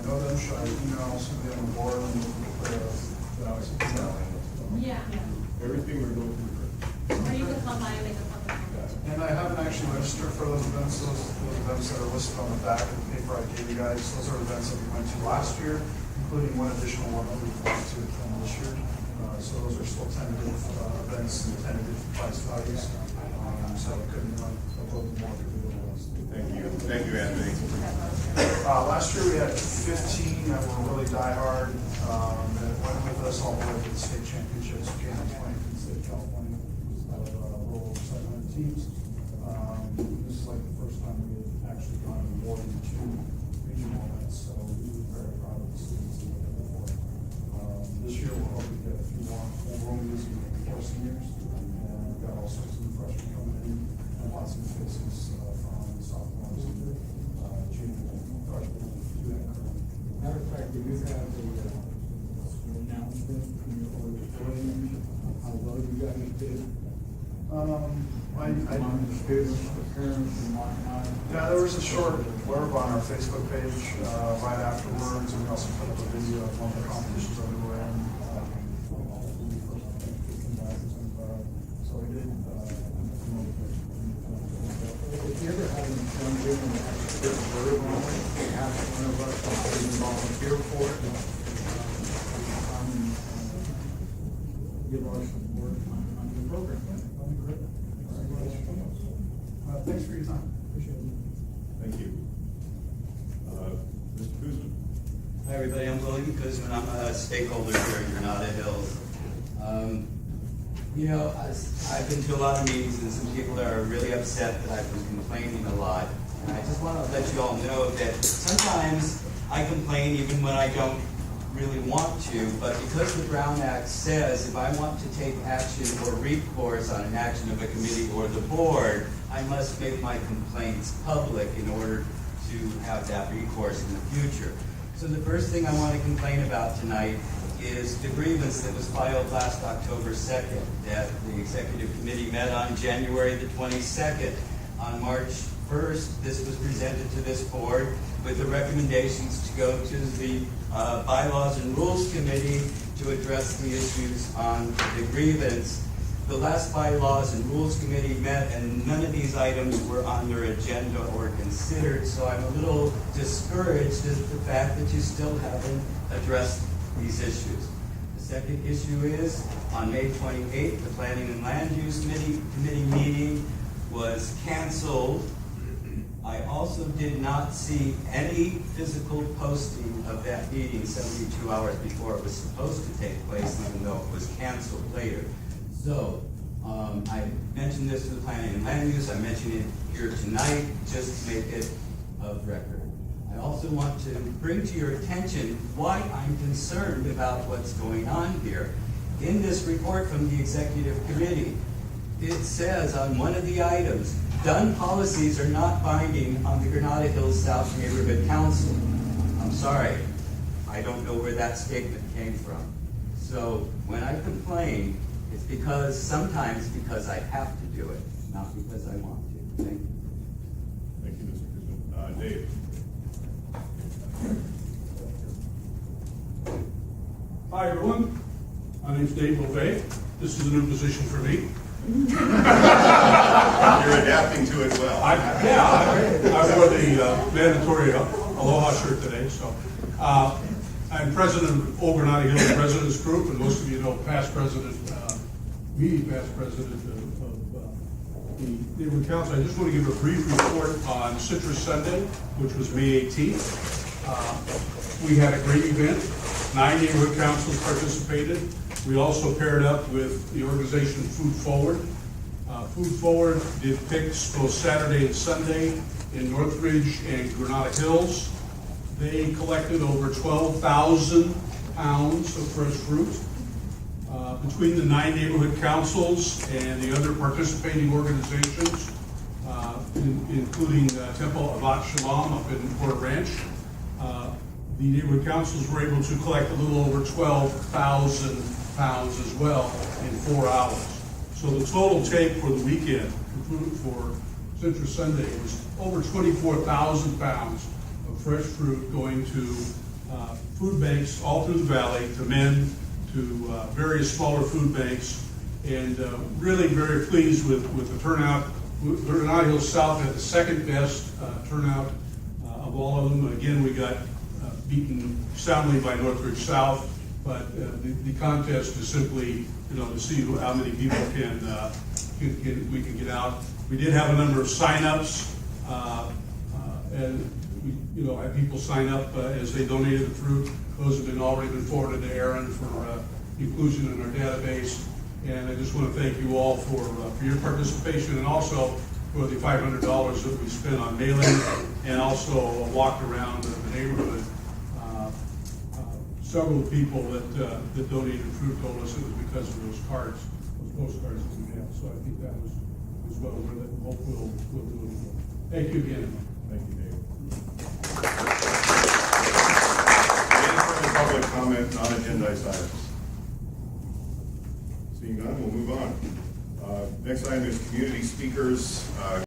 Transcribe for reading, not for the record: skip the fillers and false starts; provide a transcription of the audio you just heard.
know them? Should I email somebody on the board and Yeah. Everything we're going through. Or you can come by and make a public comment. And I haven't actually registered for those events. Those events that are listed on the back of the paper I gave you guys, those are events that we went to last year, including one additional one that we've gone to this year. So those are still tentative events and tentative price values. So I couldn't upload more if we did those. Thank you, Anthony. Last year we had 15 that were really diehard, that went with us all the way to the state championships, came in 20 from the state of California. It was about a little over 700 teams. This is like the first time we had actually gone more than 2 regional events, so we were very proud of the students that we did before. This year we're hoping to get a few more Romeos for seniors, and we've got all sorts of new freshmen coming in, and lots of new faces from sophomores and juniors and freshmen. Matter of fact, do you have an announcement from your auditorium how well you guys did? Among the students, the parents, and whatnot? Yeah, there was a short blurb on our Facebook page right afterwards, and we also put up a video of one of the competitions that we were in. So we did. If you ever have any fun doing an extra blurb on it, perhaps one of us can volunteer for it. Give our support on your program. That'd be great. Thanks for your time. Appreciate it. Thank you. Mr. Kuzma. Hi everybody, I'm William Kuzman. I'm a stakeholder here in Granada Hills. You know, I've been to a lot of meetings and some people are really upset that I've been complaining a lot. And I just want to let you all know that sometimes I complain even when I don't really want to, but because the Brown Act says if I want to take action or recourse on an action of a committee or the board, I must make my complaints public in order to have that recourse in the future. So the first thing I want to complain about tonight is the grievance that was filed last October 2nd that the executive committee met on January the 22nd. On March 1st, this was presented to this board with the recommendations to go to the Bylaws and Rules Committee to address the issues on the grievance. The last Bylaws and Rules Committee met and none of these items were on their agenda or considered, so I'm a little discouraged at the fact that you still haven't addressed these issues. The second issue is, on May 28th, the Planning and Land Use Committee meeting was canceled. I also did not see any physical posting of that meeting 72 hours before it was supposed to take place, even though it was canceled later. So, I mentioned this to the Planning and Land Use, I mentioned it here tonight, just to make it of record. I also want to bring to your attention why I'm concerned about what's going on here. In this report from the Executive Committee, it says on one of the items, done policies are not binding on the Granada Hills South Neighborhood Council. I'm sorry, I don't know where that statement came from. So when I complain, it's sometimes because I have to do it, not because I want to. Thank you. Thank you, Mr. Kuzma. Dave. Hi, everyone. My name's Dave Lovey. This is a new position for me. You're adapting to it well. I wore the mandatory Aloha shirt today. So I'm president of Old Granada Hills Residents Group, and most of you know past president of the Neighborhood Council. I just want to give a brief report on Citrus Sunday, which was May 18th. We had a great event. 9 neighborhood councils participated. We also paired up with the organization Food Forward. Food Forward did picks both Saturday and Sunday in Northridge and Granada Hills. They collected over 12,000 pounds of fresh fruit. Between the 9 neighborhood councils and the other participating organizations, including Temple Avat Shalom up in Port Ranch, the neighborhood councils were able to collect a little over 12,000 pounds as well in 4 hours. So the total take for the weekend for Citrus Sunday was over 24,000 pounds of fresh fruit going to food banks all through the valley, to men, to various smaller food banks, and really very pleased with the turnout. Granada Hills South had the second best turnout of all of them. Again, we got beaten soundly by Northridge South, but the contest is simply, to see how many people we can get out. We did have a number of signups, and we, had people sign up as they donated the fruit. Those have already been forwarded to Aaron for inclusion in our database. And I just want to thank you all for your participation, and also for the $500 that we spent on mailing, and also a walk around the neighborhood. Several people that donated fruit told us it was because of those cards, those postcards that we have. So I think that was well worth it. Hope we'll do it again. Thank you again. Thank you, Dave. Any further public comment on agendized items? Seeing none, we'll move on. Next item is community speakers.